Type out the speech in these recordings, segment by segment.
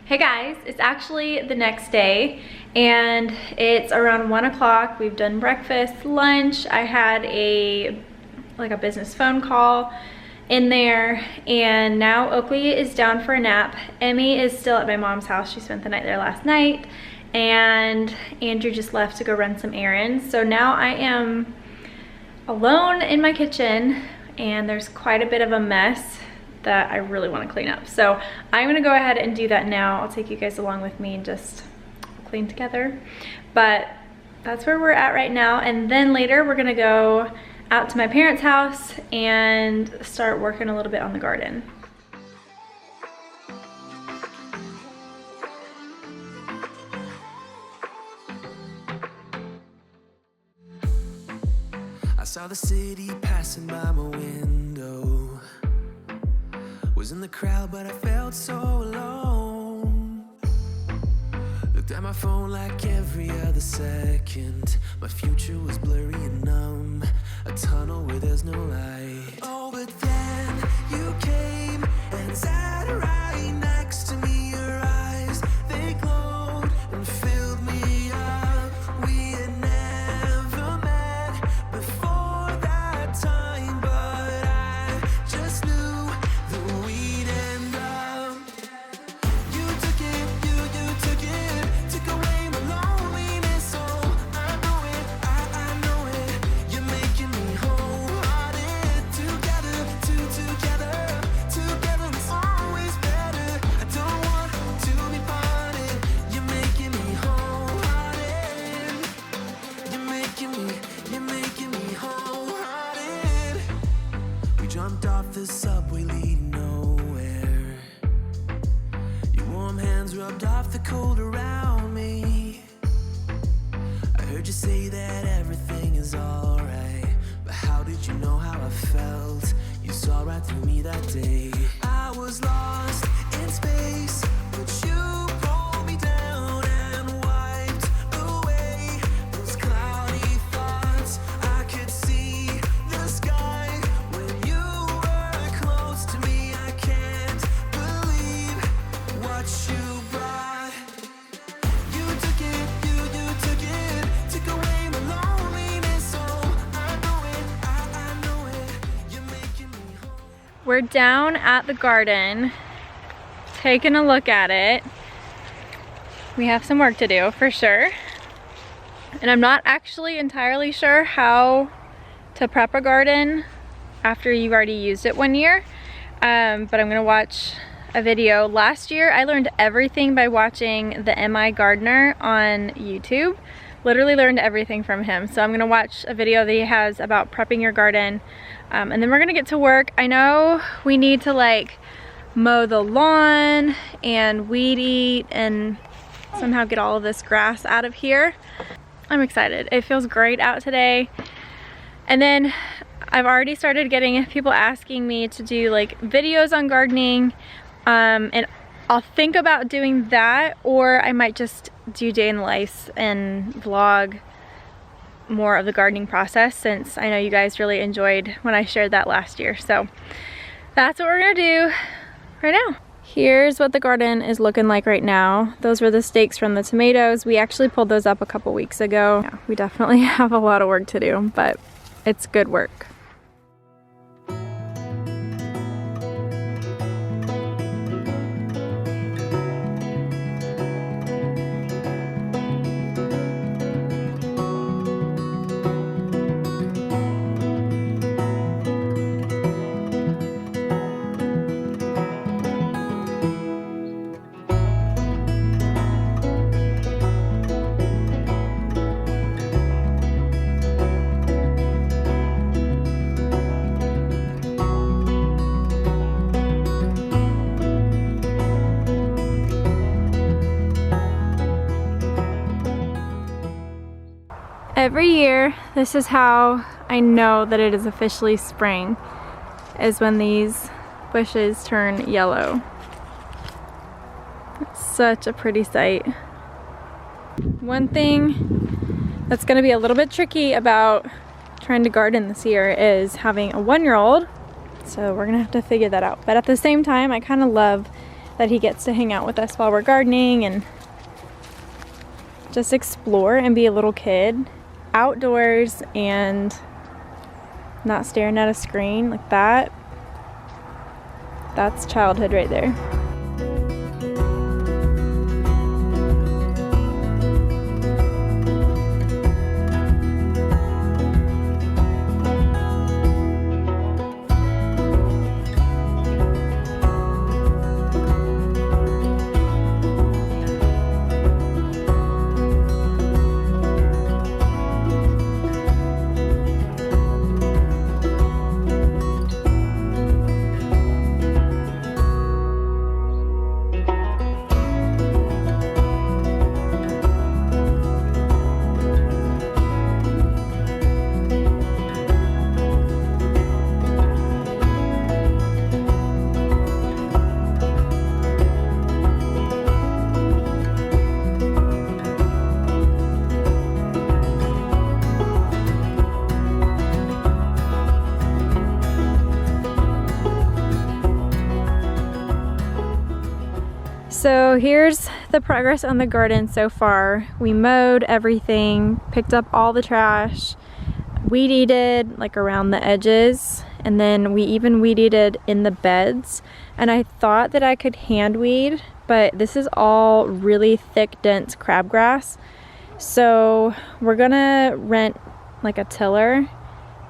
Hey guys, it's actually the next day and it's around 1 o'clock. We've done breakfast, lunch. I had a business phone call in there, and now Oakley is down for a nap. Emmy is still at my mom's house. She spent the night there last night, and Andrew just left to go run some errands. So now I am alone in my kitchen and there's quite a bit of a mess that I really want to clean up. So I'm gonna go ahead and do that now. I'll take you guys along with me and just clean together. But that's where we're at right now. And then later we're gonna go out to my parents' house and start working a little bit on the garden. I saw the city passing by my window. Was in the crowd, but I felt so alone. Looked at my phone like every other second. My future was blurry and numb, a tunnel where there's no light. Oh, but then you came and sat right next to me. Your eyes, they glowed and filled me up. We had never met before that time, but I just knew that we'd end up. You took it, took away my loneliness. Oh, I know it, I know it. You're making me wholehearted. Together is always better. I don't want to be parted. You're making me wholehearted. You're making me wholehearted. We jumped off the subway leading nowhere. Your warm hands rubbed off the cold around me. I heard you say that everything is alright, but how did you know how I felt? You saw right through me that day. I was lost in space, but you pulled me down and wiped away those cloudy thoughts. I could see the sky when you were close to me. I can't believe what you brought. You took it, took away my loneliness. Oh, I know it, you're making me whole. We're down at the garden, taking a look at it. We have some work to do for sure. And I'm not actually entirely sure how to prep a garden after you've already used it one year. But I'm gonna watch a video. Last year I learned everything by watching the MI Gardener on YouTube. Literally learned everything from him. So I'm gonna watch a video that he has about prepping your garden. And then we're gonna get to work. I know we need to like mow the lawn and weed eat and somehow get all of this grass out of here. I'm excited. It feels great out today. And then I've already started getting people asking me to do like videos on gardening, and I'll think about doing that, or I might just do day in the life and vlog more of the gardening process, since I know you guys really enjoyed when I shared that last year. So that's what we're gonna do right now. Here's what the garden is looking like right now. Those were the stakes from the tomatoes. We actually pulled those up a couple weeks ago. Yeah, we definitely have a lot of work to do, but it's good work. Every year, this is how I know that it is officially spring, is when these bushes turn yellow. It's such a pretty sight. One thing that's gonna be a little bit tricky about trying to garden this year is having a 1-year-old, so we're gonna have to figure that out. But at the same time, I kind of love that he gets to hang out with us while we're gardening and just explore and be a little kid outdoors and not staring at a screen like that. That's childhood right there. So here's the progress on the garden so far. We mowed everything, picked up all the trash, weed eated like around the edges, and then we even weed eated in the beds. And I thought that I could hand weed, but this is all really thick, dense crabgrass. So we're gonna rent like a tiller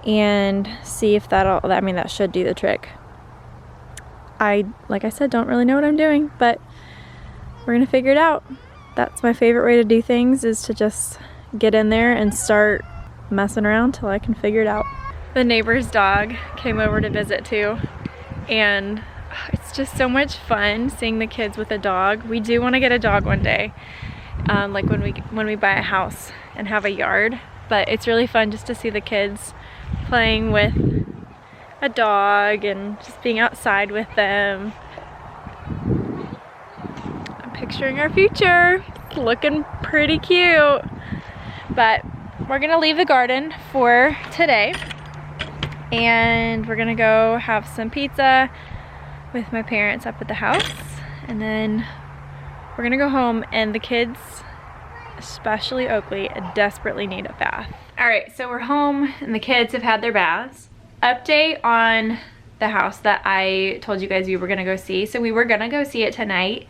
and see if that should do the trick. Like I said, don't really know what I'm doing, but we're gonna figure it out. That's my favorite way to do things, is to just get in there and start messing around till I can figure it out. The neighbor's dog came over to visit too, and it's just so much fun seeing the kids with a dog. We do want to get a dog one day, like when we buy a house and have a yard, but it's really fun just to see the kids playing with a dog and just being outside with them. Picturing our future. It's looking pretty cute. But we're gonna leave the garden for today and we're gonna go have some pizza with my parents up at the house, and then we're gonna go home, and the kids, especially Oakley, desperately need a bath. Alright, so we're home and the kids have had their baths. Update on the house that I told you guys we were gonna go see. So we were gonna go see it tonight,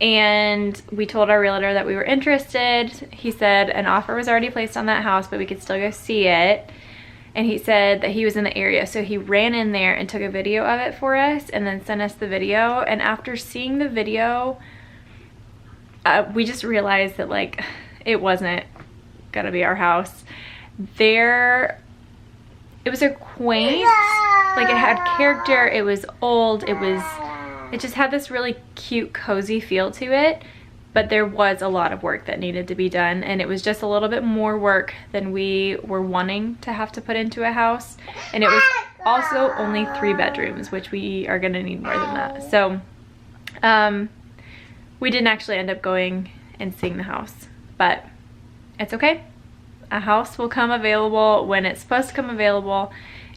and we told our realtor that we were interested. He said an offer was already placed on that house, but we could still go see it. And he said that he was in the area, so he ran in there and took a video of it for us and then sent us the video. And after seeing the video, we just realized that like it wasn't gonna be our house. It was a quaint, like it had character, it was old, it just had this really cute, cozy feel to it, but there was a lot of work that needed to be done, and it was just a little bit more work than we were wanting to have to put into a house. And it was also only 3 bedrooms, which we are gonna need more than that. So we didn't actually end up going and seeing the house, but it's okay. A house will come available when it's supposed to come available,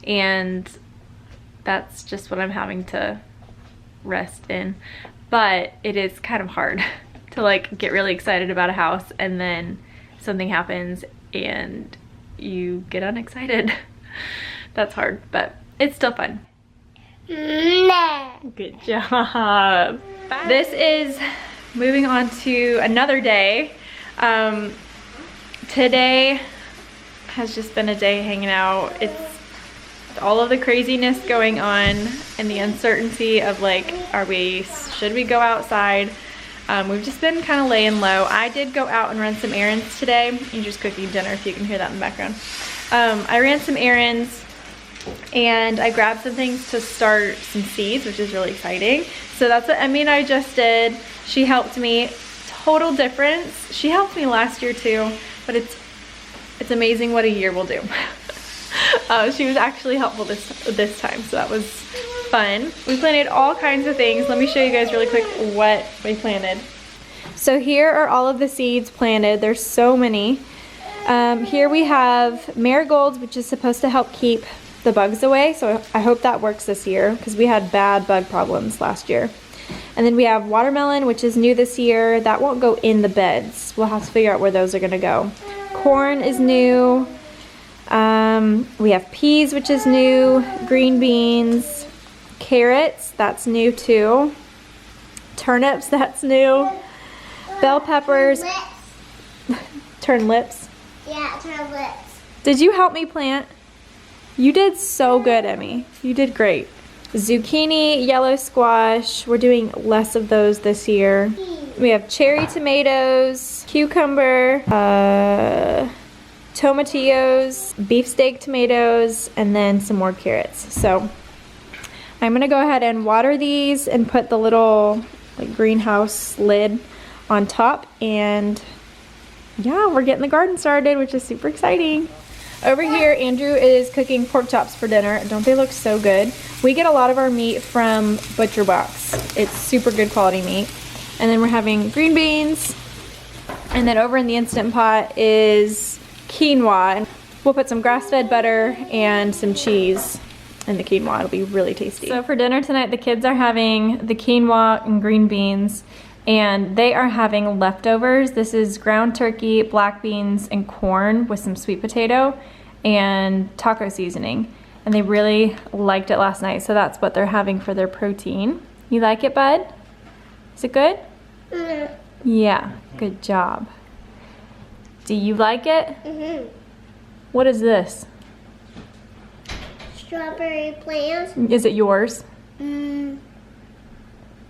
and that's just what I'm having to rest in. But it is kind of hard to like get really excited about a house and then something happens and you get unexcited. That's hard, but it's still fun. Good job. Bye. This is moving on to another day. Today has just been a day hanging out. It's all of the craziness going on and the uncertainty of like, should we go outside? We've just been kind of laying low. I did go out and run some errands today. Andrew's cooking dinner, if you can hear that in the background. I ran some errands and I grabbed some things to start some seeds, which is really exciting. So that's what I just did. She helped me. Total difference. She helped me last year too, but it's amazing what a year will do. She was actually helpful this time, so that was fun. We planted all kinds of things. Let me show you guys really quick what we planted. So here are all of the seeds planted. There's so many. Here we have marigolds, which is supposed to help keep the bugs away, so I hope that works this year because we had bad bug problems last year. And then we have watermelon, which is new this year. That won't go in the beds. We'll have to figure out where those are gonna go. Corn is new. We have peas, which is new. Green beans. Carrots, that's new too. Turnips, that's new. Bell peppers. Turn lips. Yeah, turn lips. Did you help me plant? You did so good, Emmy. You did great. Zucchini, yellow squash. We're doing less of those this year. We have cherry tomatoes, cucumber, tomatillos, beefsteak tomatoes, and then some more carrots. So I'm gonna go ahead and water these and put the little like greenhouse lid on top, and yeah, we're getting the garden started, which is super exciting. Over here, Andrew is cooking pork chops for dinner. Don't they look so good? We get a lot of our meat from Butcher Box. It's super good quality meat. And then we're having green beans. And then over in the Instant Pot is quinoa. And we'll put some grass-fed butter and some cheese in the quinoa. It'll be really tasty. So for dinner tonight, the kids are having the quinoa and green beans, and they are having leftovers. This is ground turkey, black beans, and corn with some sweet potato and taco seasoning. And they really liked it last night, so that's what they're having for their protein. You like it, bud? Is it good? Yeah, good job. Do you like it? What is this? Strawberry plants. Is it yours?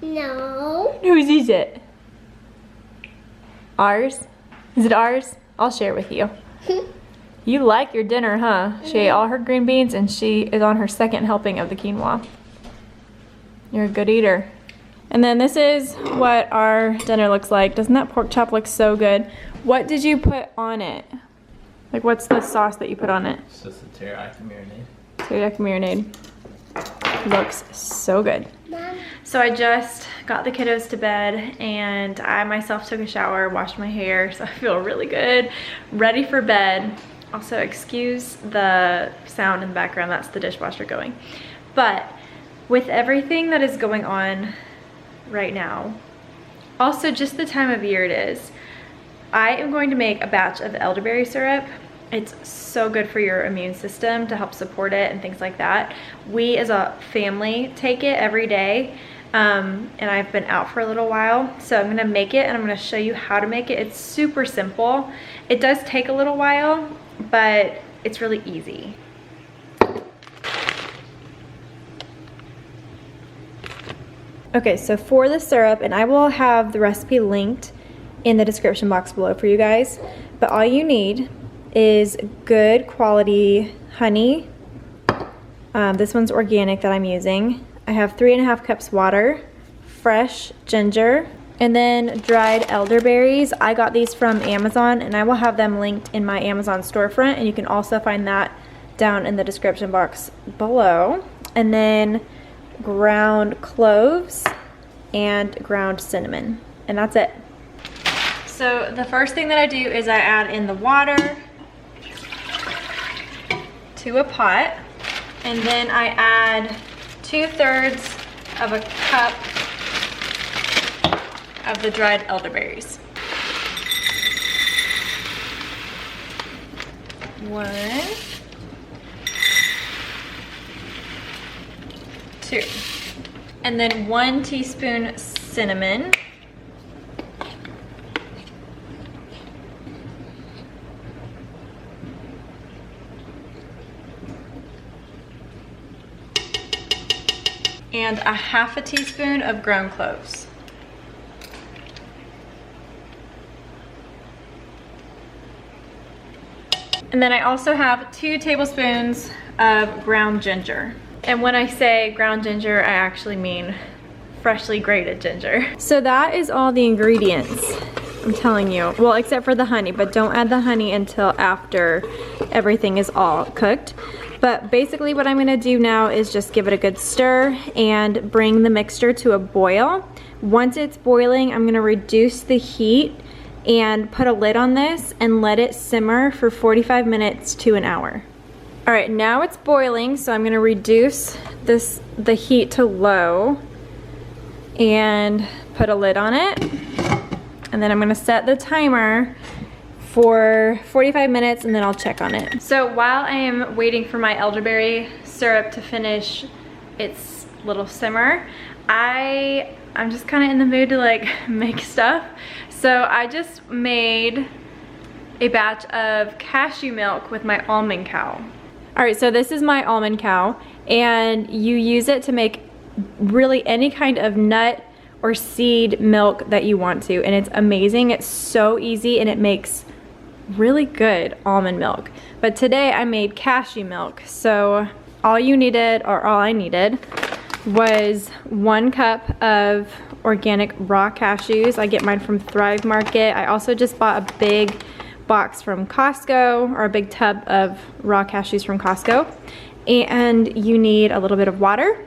No. Whose is it? Ours? Is it ours? I'll share with you. You like your dinner, huh? She ate all her green beans and she is on her second helping of the quinoa. You're a good eater. And then this is what our dinner looks like. Doesn't that pork chop look so good? What did you put on it? Like, what's the sauce that you put on it? It's just a teriyaki marinade. Teriyaki marinade. Looks so good. So I just got the kiddos to bed and I myself took a shower, washed my hair, so I feel really good, ready for bed. Also, excuse the sound in the background, that's the dishwasher going. But with everything that is going on right now, also just the time of year it is, I am going to make a batch of elderberry syrup. It's so good for your immune system to help support it and things like that. We as a family take it every day, and I've been out for a little while, so I'm gonna make it and I'm gonna show you how to make it. It's super simple. It does take a little while, but it's really easy. Okay, so for the syrup, and I will have the recipe linked in the description box below for you guys, but all you need is good quality honey. This one's organic that I'm using. I have 3.5 cups water, fresh ginger, and then dried elderberries. I got these from Amazon and I will have them linked in my Amazon storefront, and you can also find that down in the description box below. And then ground cloves and ground cinnamon, and that's it. So the first thing that I do is I add in the water to a pot, and then I add 2/3 of a cup of the dried elderberries. 1, 2, and then 1 teaspoon cinnamon. And 1/2 teaspoon of ground cloves. And then I also have 2 tablespoons of ground ginger. And when I say ground ginger, I actually mean freshly grated ginger. So that is all the ingredients, I'm telling you. Well, except for the honey, but don't add the honey until after everything is all cooked. But basically what I'm gonna do now is just give it a good stir and bring the mixture to a boil. Once it's boiling, I'm gonna reduce the heat and put a lid on this and let it simmer for 45 minutes to an hour. All right, now it's boiling, so I'm gonna reduce the heat to low. and put a lid on it. And then I'm gonna set the timer for 45 minutes and then I'll check on it. So while I am waiting for my elderberry syrup to finish its little simmer, I'm just kind of in the mood to like make stuff. So I just made a batch of cashew milk with my almond cow. All right, so this is my almond cow, and you use it to make really any kind of nut or seed milk that you want to, and it's amazing. It's so easy and it makes really good almond milk. But today I made cashew milk, so all you needed, or all I needed, was 1 cup of organic raw cashews. I get mine from Thrive Market. I also just bought a big box from Costco, or a big tub of raw cashews from Costco. And you need a little bit of water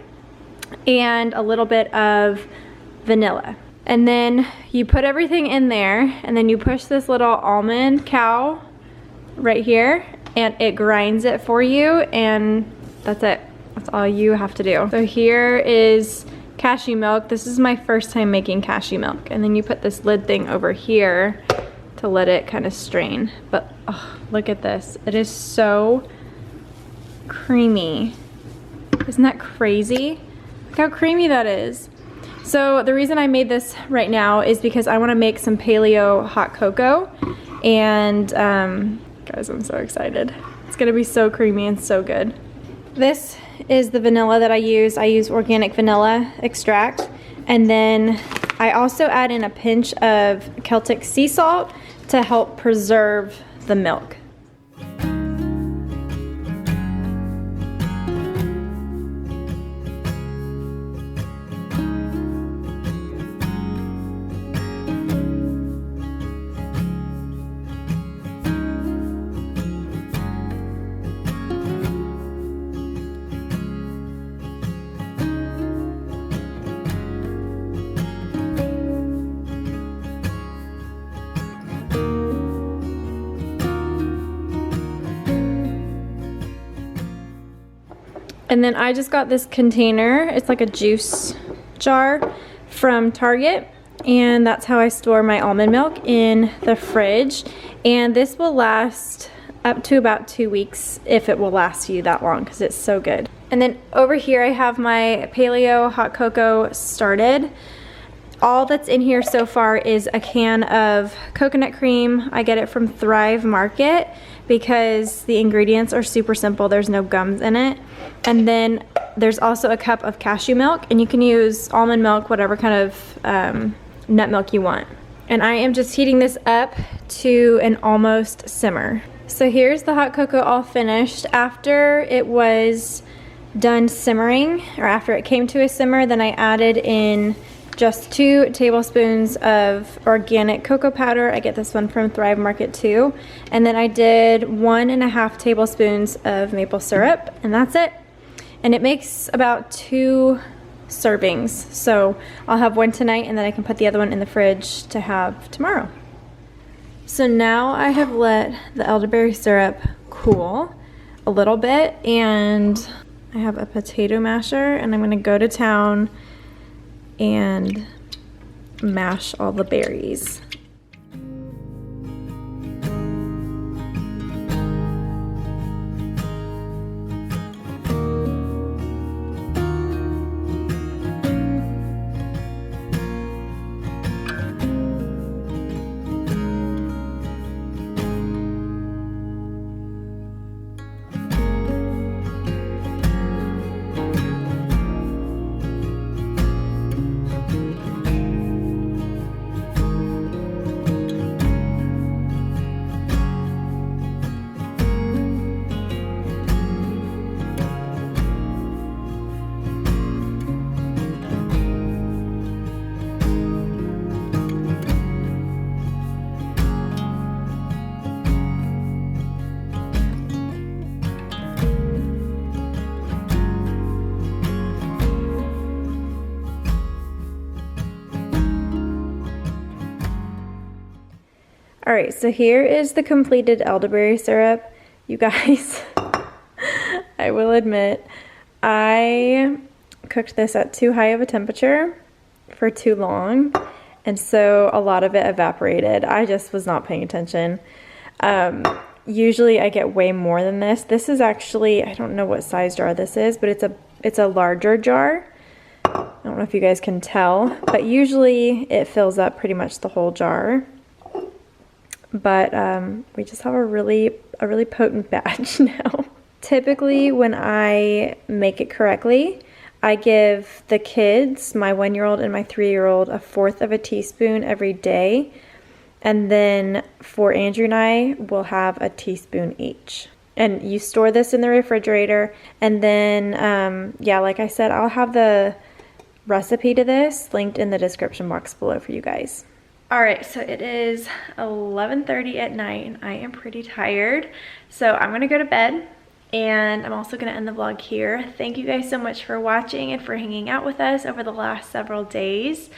and a little bit of vanilla. And then you put everything in there, and then you push this little almond cow right here, and it grinds it for you, and that's it. That's all you have to do. So here is cashew milk. This is my first time making cashew milk. And then you put this lid thing over here to let it kind of strain. But oh, look at this. It is so creamy. Isn't that crazy? Look how creamy that is. So the reason I made this right now is because I want to make some Paleo Hot Cocoa. And guys, I'm so excited. It's gonna be so creamy and so good. This is the vanilla that I use. I use organic vanilla extract. And then I also add in a pinch of Celtic sea salt to help preserve the milk. And then I just got this container. It's like a juice jar from Target. And that's how I store my almond milk in the fridge. And this will last up to about 2 weeks, if it will last you that long, because it's so good. And then over here I have my Paleo Hot Cocoa started. All that's in here so far is a can of coconut cream. I get it from Thrive Market because the ingredients are super simple. There's no gums in it. And then there's also a cup of cashew milk, and you can use almond milk, whatever kind of nut milk you want. And I am just heating this up to an almost simmer. So here's the hot cocoa all finished. After it was done simmering, or after it came to a simmer, then I added in just 2 tablespoons of organic cocoa powder. I get this one from Thrive Market too. And then I did 1.5 tablespoons of maple syrup, and that's it. And it makes about 2 servings. So I'll have one tonight, and then I can put the other one in the fridge to have tomorrow. So now I have let the elderberry syrup cool a little bit, and I have a potato masher, and I'm gonna go to town and mash all the berries. All right, so here is the completed elderberry syrup. You guys, I will admit, I cooked this at too high of a temperature, for too long, and so a lot of it evaporated. I just was not paying attention. Usually I get way more than this. This is actually, I don't know what size jar this is, but it's a larger jar. I don't know if you guys can tell, but usually it fills up pretty much the whole jar. But we just have a really potent batch now. Typically when I make it correctly, I give the kids, my 1-year-old and my 3-year-old, 1/4 of a teaspoon every day. And then for Andrew and I, we'll have a teaspoon each. And you store this in the refrigerator. And then, yeah, like I said, I'll have the recipe to this linked in the description box below for you guys. All right, so it is 11:30 at night and I am pretty tired. So I'm gonna go to bed, and I'm also gonna end the vlog here. Thank you guys so much for watching and for hanging out with us over the last several days.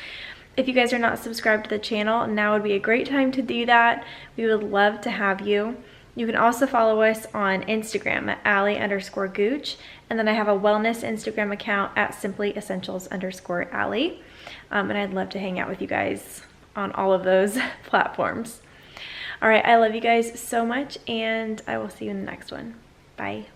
If you guys are not subscribed to the channel, now would be a great time to do that. We would love to have you. You can also follow us on Instagram at allie_gooch, and then I have a wellness Instagram account at simplyessentials_Allie. And I'd love to hang out with you guys on all of those platforms. All right, I love you guys so much, and I will see you in the next one. Bye.